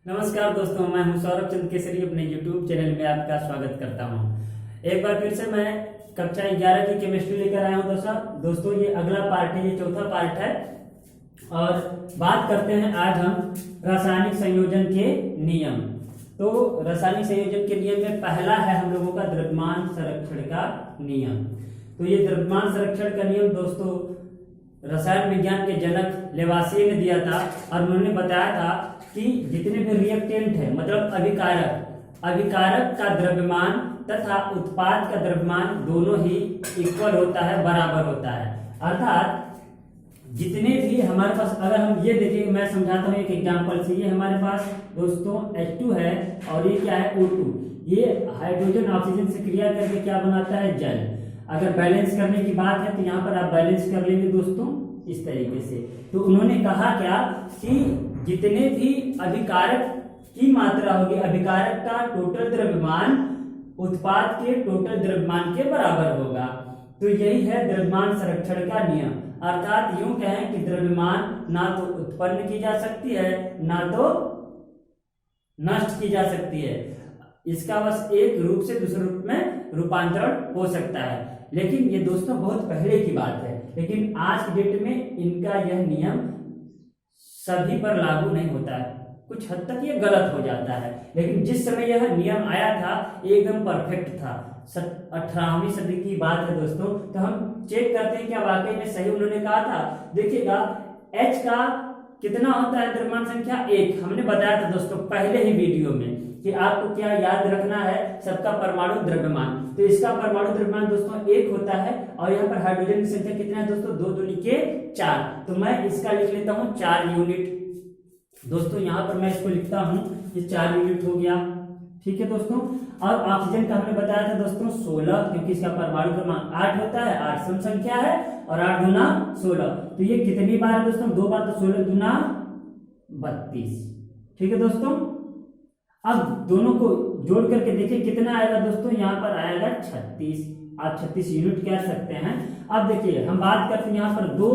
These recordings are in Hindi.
नमस्कार दोस्तों, मैं हूं सौरभ चंद्र केसरी। अपने YouTube चैनल में आपका स्वागत करता हूं। एक बार फिर से मैं कक्षा 11 की केमिस्ट्री लेकर आया हूं। दोस्तों ये अगला पार्ट है, ये चौथा पार्ट है और बात करते हैं आज हम रासायनिक संयोजन के नियम। तो रासायनिक संयोजन के नियम में पहला है हम लोगों का द्रव्यमान संरक्षण का नियम। तो ये द्रव्यमान संरक्षण का नियम दोस्तों रसायन विज्ञान के जनक लेवासिये ने दिया था और उन्होंने बताया था कि जितने भी रिएक्टेंट है, मतलब अभिकारक का द्रव्यमान तथा उत्पाद का द्रव्यमान दोनों ही इक्वल होता है, बराबर होता है। अर्थात जितने भी हमारे पास, अगर हम ये देखें, मैं समझाता हूँ एक एग्जांपल से। ये हमारे पास दोस्तों H2 है और ये क्या है O2। ये हाइड्रोजन ऑक्सीजन से क्रिया करके क्या बनाता है, जल। अगर बैलेंस करने की बात है तो यहाँ पर आप बैलेंस कर लेंगे दोस्तों इस तरीके से। तो उन्होंने कहा क्या कि जितने भी अभिकारक की मात्रा होगी, अभिकारक का टोटल द्रव्यमान उत्पाद के टोटल द्रव्यमान के बराबर होगा। तो यही है द्रव्यमान संरक्षण का नियम। अर्थात यूं कहें कि द्रव्यमान ना तो उत्पन्न की जा सकती है, ना तो नष्ट की जा सकती है। इसका बस एक रूप से दूसरे रूप में रूपांतरण हो सकता है। लेकिन ये दोस्तों बहुत पहले की बात है, लेकिन आज की डेट में इनका यह नियम सभी पर लागू नहीं होता है। कुछ हद तक ये गलत हो जाता है, लेकिन जिस समय यह नियम आया था एकदम परफेक्ट था। 18वीं सदी की बात है दोस्तों। तो हम चेक करते हैं क्या वाकई में सही उन्होंने कहा था। देखिएगा H का कितना होता है द्रव्यमान संख्या 1। हमने बताया था दोस्तों पहले ही वीडियो में कि आपको क्या याद रखना है, सबका परमाणु द्रव्यमान। तो इसका परमाणु द्रव्यमान दोस्तों 1 होता है और यहाँ पर हाइड्रोजन की संख्या कितना है दोस्तों, 2 दूनी के 4। तो मैं इसका लिख लेता हूँ 4 यूनिट। दोस्तों यहाँ पर मैं इसको लिखता हूँ, ये 4 यूनिट हो गया। ठीक है दोस्तों। और ऑक्सीजन का हमने बताया था दोस्तों 16, क्योंकि इसका परमाणु क्रमांक 8 होता है। 8 सम संख्या है और 8 दूना 16। तो ये कितनी बार है दोस्तों, 2 बार। तो 16 दूना 32। ठीक है दोस्तों। अब दोनों को जोड़ करके देखिए कितना आएगा दोस्तों, यहाँ पर आएगा 36। आप 36 यूनिट कह सकते हैं। अब देखिए हम बात करते हैं, यहाँ पर 2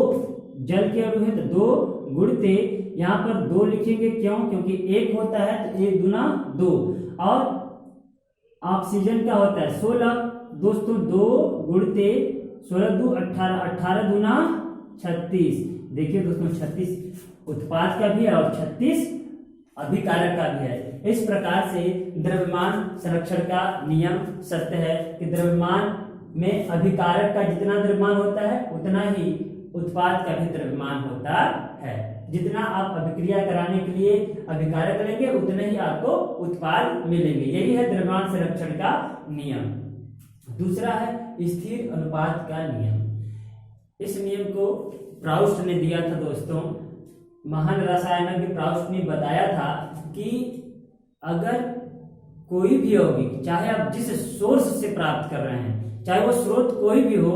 जल के अणु है तो 2 गुणते, यहाँ पर 2 लिखेंगे। क्यों? क्योंकि 1 होता है तो 1 दूना 2। और ऑक्सीजन का होता है 16 दोस्तों, 2 गुणते 16 2 18, 18 दूना 36। देखिए दोस्तों 36 उत्पाद का भी है और 36 अभिकारक का भी है। इस प्रकार से द्रव्यमान संरक्षण का नियम सत्य है कि द्रव्यमान में अभिकारक का जितना द्रव्यमान होता है उतना ही उत्पाद का भी द्रव्यमान होता है। जितना आप अभिक्रिया कराने के लिए अभिकारक लेंगे उतने ही आपको उत्पाद मिलेंगे। यही है द्रव्यमान संरक्षण का नियम। दूसरा है स्थिर अनुपात का नियम। इस नियम को प्राउस्ट ने दिया था दोस्तों। महान रसायनज्ञ प्राउस्ट ने बताया था कि अगर कोई भी यौगिक, चाहे आप जिस सोर्स से प्राप्त कर रहे हैं, चाहे वो स्रोत कोई भी हो,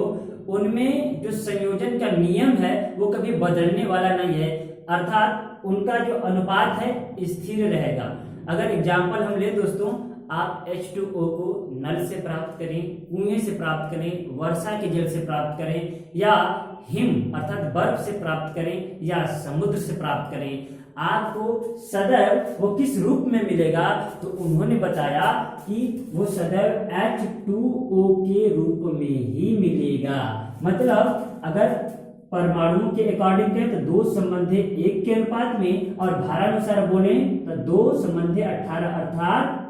उनमें जो संयोजन का नियम है वो कभी बदलने वाला नहीं है। अर्थात उनका जो अनुपात है स्थिर रहेगा। अगर एग्जाम्पल हम ले दोस्तों, आप H2O को नल से प्राप्त करें, कुएं से प्राप्त करें, वर्षा के जल से प्राप्त करें, या हिम अर्थात बर्फ से प्राप्त करें, या समुद्र से प्राप्त करें, आपको सदैव वो किस रूप में मिलेगा। तो उन्होंने बताया कि वो सदैव H2O के रूप में ही मिलेगा। मतलब अगर परमाणु के अकॉर्डिंग है तो 2 संबंधे 1 के अनुपात में, और भारानुसार बोले तो 2 संबंधे 18 अर्थात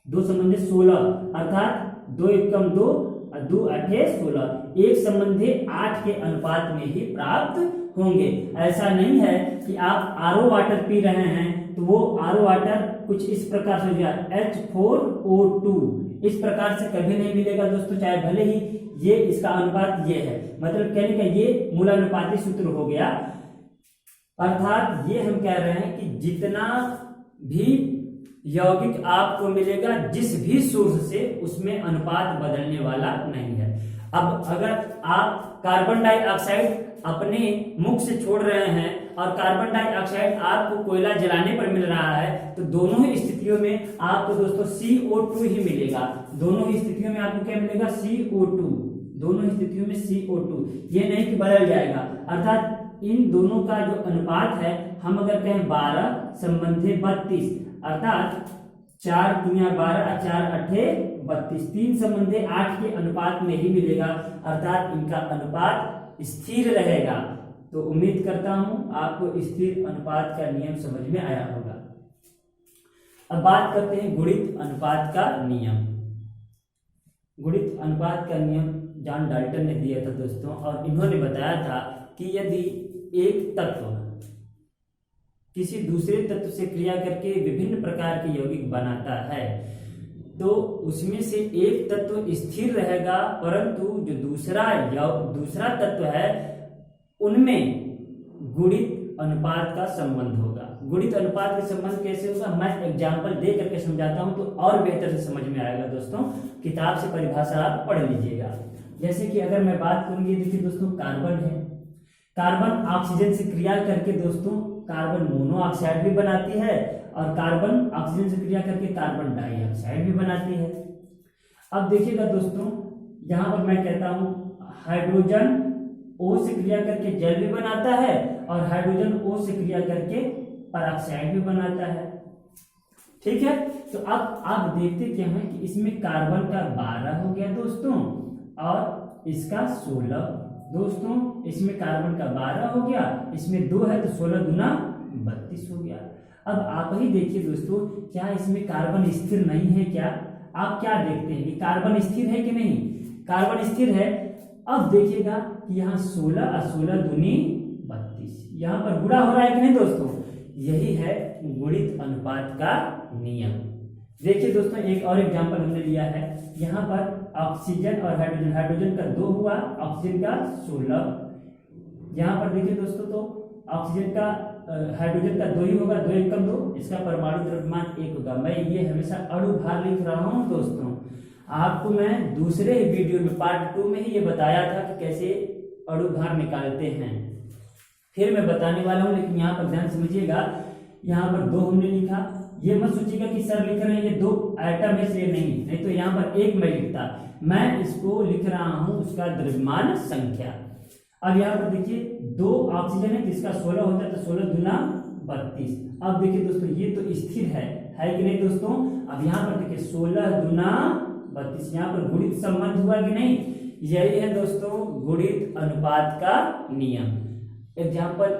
2 संबंधे 16 अर्थात 2 एकम 2 और 2 अठे 16। 1 संबंधे 8 के अनुपात में ही प्राप्त होंगे। ऐसा नहीं है कि आप आरओ वाटर पी रहे हैं तो वो आरओ वाटर कुछ इस प्रकार से हो गया H4O2, इस प्रकार से कभी नहीं मिलेगा दोस्तों। चाहे भले ही ये इसका अनुपात ये है, मतलब कहने का ये मूलानुपाती सूत्र हो गया। अर्थात ये हम कह रहे हैं कि जितना भी यौगिक आपको मिलेगा जिस भी सोर्स से, उसमें अनुपात बदलने वाला नहीं है। अब अगर आप कार्बन डाइऑक्साइड अपने मुख से छोड़ रहे हैं और कार्बन डाइऑक्साइड आपको कोयला जलाने पर मिल रहा है, तो दोनों ही स्थितियों में आपको दोस्तों CO2 ही मिलेगा। दोनों ही स्थितियों में आपको क्या मिलेगा, CO2। दोनों ही स्थितियों में CO2। ये नहीं कि बदल जाएगा। अर्थात इन दोनों का जो अनुपात है, हम अगर कहें 12 संबंधे 32, अर्थात 4 तिया 12 और 4 अठे 32, 3 संबंधे 8 के अनुपात में ही मिलेगा, अर्थात इनका अनुपात स्थिर रहेगा। तो उम्मीद करता हूं आपको स्थिर अनुपात का नियम समझ में आया होगा। अब बात करते हैं गुणित अनुपात का नियम। गुणित अनुपात का नियम जॉन डाल्टन ने दिया था दोस्तों, और इन्होंने बताया था कि यदि एक तत्व किसी दूसरे तत्व से क्रिया करके विभिन्न प्रकार के यौगिक बनाता है, तो उसमें से एक तत्व स्थिर रहेगा, परंतु जो दूसरा तत्व है उनमें गुणित अनुपात का संबंध होगा। गुणित अनुपात का संबंध कैसे होगा, मैं एग्जाम्पल दे करके समझाता हूं तो और बेहतर से समझ में आएगा दोस्तों। किताब से परिभाषा आप पढ़ लीजिएगा। जैसे कि अगर मैं बात करूंगी, देखिए दोस्तों, कार्बन है, कार्बन ऑक्सीजन से क्रिया करके दोस्तों कार्बन मोनोऑक्साइड भी बनाती है, और कार्बन ऑक्सीजन से क्रिया करके कार्बन डाइऑक्साइड भी बनाती है। अब देखिएगा दोस्तों, यहां पर मैं कहता हूं हाइड्रोजन O से क्रिया करके जल भी बनाता है, और हाइड्रोजन O से क्रिया करके परऑक्साइड भी बनाता है। ठीक है, तो अब आप देखते क्या है कि इसमें कार्बन का 12 हो गया दोस्तों, और इसका 16 दोस्तों, इसमें कार्बन का 12 हो गया, इसमें 2 है तो 16 दूना 32 हो गया। अब आप ही देखिए दोस्तों, क्या इसमें कार्बन स्थिर नहीं है क्या? आप क्या देखते हैं कि कार्बन स्थिर है कि नहीं? कार्बन स्थिर है। अब देखिएगा कि यहाँ 16 और 16 दूनी 32, यहाँ पर गुणा हो रहा है कि नहीं दोस्तों? यही है गुणित अनुपात का नियम। देखिए दोस्तों, एक और एग्जांपल हमने लिया है। यहाँ पर ऑक्सीजन और हाइड्रोजन, हाइड्रोजन का 2 हुआ, ऑक्सीजन का 16। यहाँ पर देखिए दोस्तों, तो ऑक्सीजन का हाइड्रोजन का 2 ही होगा, 2 × 2, इसका परमाणु द्रव्यमान 1 होगा। मैं ये हमेशा अणु भार लिख रहा हूँ दोस्तों। आपको मैं दूसरे वीडियो में पार्ट 2 में ही ये बताया था कि कैसे अणु भार निकालते हैं, फिर मैं बताने वाला हूँ, लेकिन यहाँ पर ध्यान समझिएगा। यहाँ पर 2 हमने लिखा, ये मत सोचिएगा कि सर लिख रहे हैं ये 2 आइटम है इसलिए नहीं तो यहाँ पर 1 मैं लिखता, मैं इसको लिख रहा हूँ उसका द्रव्यमान संख्या। अब यहाँ पर देखिए 2 ऑक्सीजन है, जिसका 16 होता है, तो 16 दूना 32। अब देखिए दोस्तों, ये तो स्थिर है कि नहीं दोस्तों? अब यहाँ पर देखिए 16 दूना 32, यहाँ पर गुणित संबंध हुआ कि नहीं? यही है दोस्तों गुणित अनुपात का नियम। एग्जाम्पल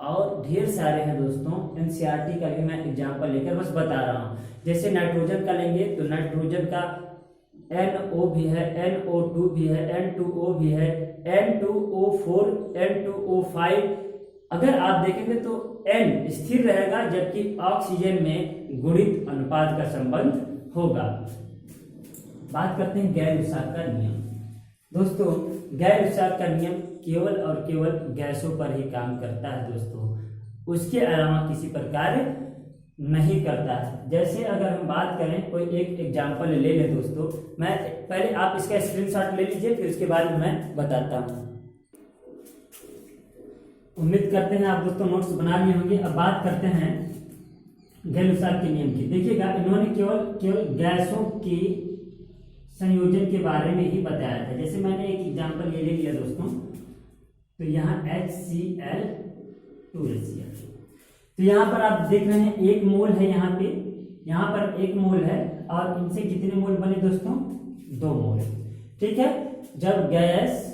और ढेर सारे हैं दोस्तों, एनसीईआरटी का भी मैं एग्जाम्पल लेकर बस बता रहा हूँ। जैसे नाइट्रोजन का लेंगे तो नाइट्रोजन का NO भी है, NO2 भी है, N2O भी है, N2O4, N2O5। अगर आप देखेंगे तो N स्थिर रहेगा, जबकि ऑक्सीजन में गुणित अनुपात का संबंध होगा। बात करते हैं गैर विषाक्त का नियम। दोस्तों, गैर विषाक्त का नियम केवल और केवल गैसों पर ही काम करता है दोस्तों, उसके अलावा किसी पर कार्य नहीं करता है। जैसे अगर हम बात करें, कोई एक एग्जांपल ले लें दोस्तों, मैं पहले आप इसका स्क्रीनशॉट ले लीजिए, फिर उसके बाद मैं बताता हूं। उम्मीद करते हैं आप दोस्तों नोट्स बना लिए होंगे। अब बात करते हैं गैर विषाक्त के नियम की। देखिएगा, इन्होंने केवल गैसों की संयोजन के बारे में ही बताया था। जैसे मैंने एक एग्जांपल ये ले लिया दोस्तों, तो यहाँ HCl2 तो यहाँ पर आप देख रहे हैं 1 मोल है, यहाँ पर 1 मोल है, और इनसे कितने मोल बने दोस्तों? 2 मोल। ठीक है, जब गैस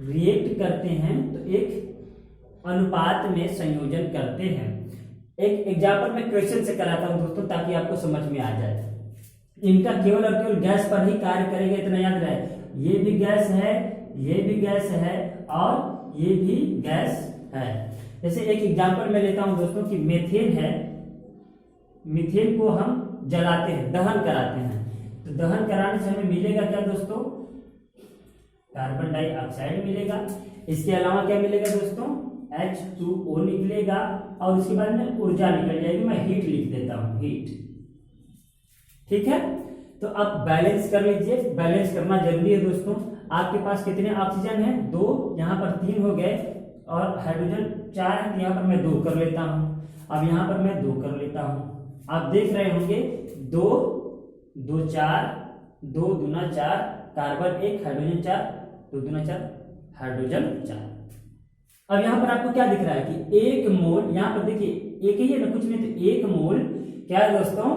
रिएक्ट करते हैं तो एक अनुपात में संयोजन करते हैं। एक एग्जांपल मैं क्वेश्चन से कराता हूं दोस्तों, ताकि आपको समझ में आ जाए। इनका केवल और केवल गैस पर ही कार्य करेगा, इतना याद रहे। ये भी गैस है, ये भी गैस है, और ये भी गैस है। जैसे एक एग्जांपल मैं लेता हूं दोस्तों कि मीथेन है, मीथेन को हम जलाते हैं, दहन कराते हैं, तो दहन कराने से हमें मिलेगा क्या दोस्तों? कार्बन डाइऑक्साइड मिलेगा। इसके अलावा क्या मिलेगा दोस्तों? H2O निकलेगा, और उसके बाद में ऊर्जा निकल जाएगी। मैं हीट लिख देता हूं, हीट। ठीक है, तो अब बैलेंस कर लीजिए, बैलेंस करना जरूरी है दोस्तों। आपके पास कितने ऑक्सीजन है? 2, यहाँ पर 3 हो गए, और हाइड्रोजन 4 है, तो यहाँ पर मैं 2 कर लेता हूँ। अब यहाँ पर मैं 2 कर लेता हूँ। आप देख रहे होंगे 2 2 4, 2 दूना 4, कार्बन 1, हाइड्रोजन 4, 2 दूना 4, हाइड्रोजन 4। अब यहाँ पर आपको क्या दिख रहा है कि एक मोल, यहाँ पर देखिए एक ही है ना, कुछ नहीं, तो एक मोल क्या है दोस्तों,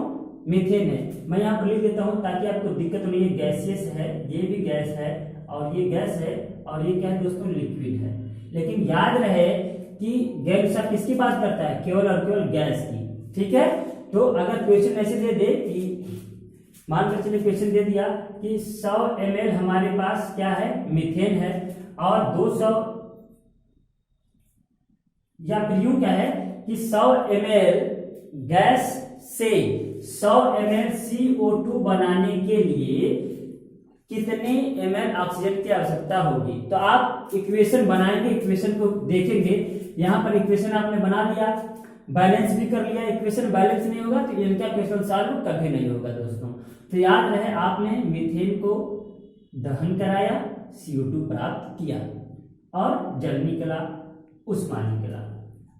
मीथेन है। मैं यहाँ पर लिख देता हूँ ताकि आपको दिक्कत नहीं है। गैसियस है, ये भी गैस है और ये गैस है और ये क्या है दोस्तों, लिक्विड है। लेकिन याद रहे कि गैस किसकी बात करता है, केवल और केवल गैस की। ठीक है, तो अगर क्वेश्चन ऐसे दे दे कि मान लो, चलिए क्वेश्चन दे दिया कि 100 ml हमारे पास क्या है, मीथेन है, और 200, या फिर यूं क्या है कि 100 ml गैस से 100 ml CO2 बनाने के लिए कितने ml ऑक्सीजन की आवश्यकता होगी। तो आप इक्वेशन बनाएंगे, इक्वेशन को देखेंगे। यहां पर इक्वेशन आपने बना लिया, बैलेंस भी कर लिया। इक्वेशन बैलेंस नहीं होगा तो इनका क्वेश्चन सॉल्व कभी नहीं होगा दोस्तों। तो याद रहे, आपने मीथेन को दहन कराया, CO2 प्राप्त किया और जल निकला, उष्मा निकला।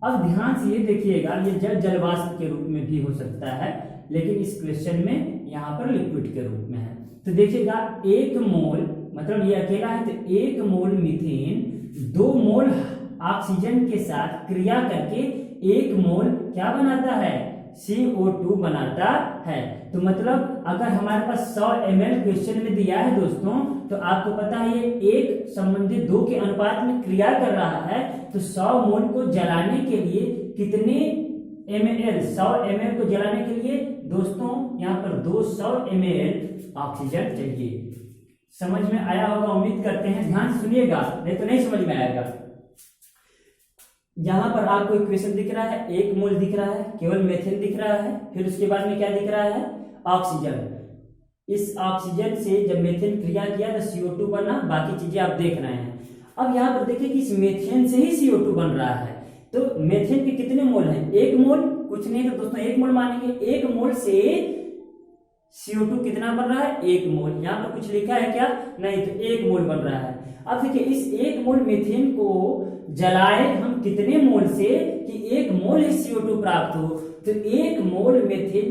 अब ध्यान से ये देखिएगा, ये जल वाष्प के रूप में भी हो सकता है, लेकिन इस क्वेश्चन में यहाँ पर लिक्विड के रूप में है। तो देखिएगा, एक मोल मतलब ये अकेला है, तो एक मोल मीथेन 2 मोल ऑक्सीजन के साथ क्रिया करके 1 मोल क्या बनाता है, CO2 बनाता है। तो मतलब अगर हमारे पास 100 ml क्वेश्चन में दिया है दोस्तों, तो आपको पता है ये 1 संबंधित 2 के अनुपात में क्रिया कर रहा है। तो 100 मोल को जलाने के लिए कितने ml, 100 ml को जलाने के लिए दोस्तों यहाँ पर 200 ml ऑक्सीजन चाहिए। समझ में आया होगा, उम्मीद करते हैं। ध्यान सुनिएगा, नहीं तो नहीं समझ में आएगा। यहां पर आपको इक्वेशन दिख रहा है, 1 मोल दिख रहा है, केवल मीथेन दिख रहा है। फिर उसके बाद में क्या दिख रहा है, ऑक्सीजन। इस ऑक्सीजन से जब मीथेन क्रिया किया तो CO2 बना, बाकी चीजें आप देख रहे हैं। अब यहाँ पर देखिए कि इस मीथेन से ही CO2 बन रहा है। तो मीथेन के कितने मोल हैं, 1 मोल, कुछ नहीं तो दोस्तों 1 मोल मानेंगे। 1 मोल से CO2 कितना बन रहा है, 1 मोल। यहाँ पर कुछ लिखा है क्या, नहीं, तो 1 मोल बन रहा है। अब देखिए, इस 1 मोल मीथेन को जलाए हम कितने मोल से कि 1 मोल ही CO2 प्राप्त हो। तो 1 मोल मीथेन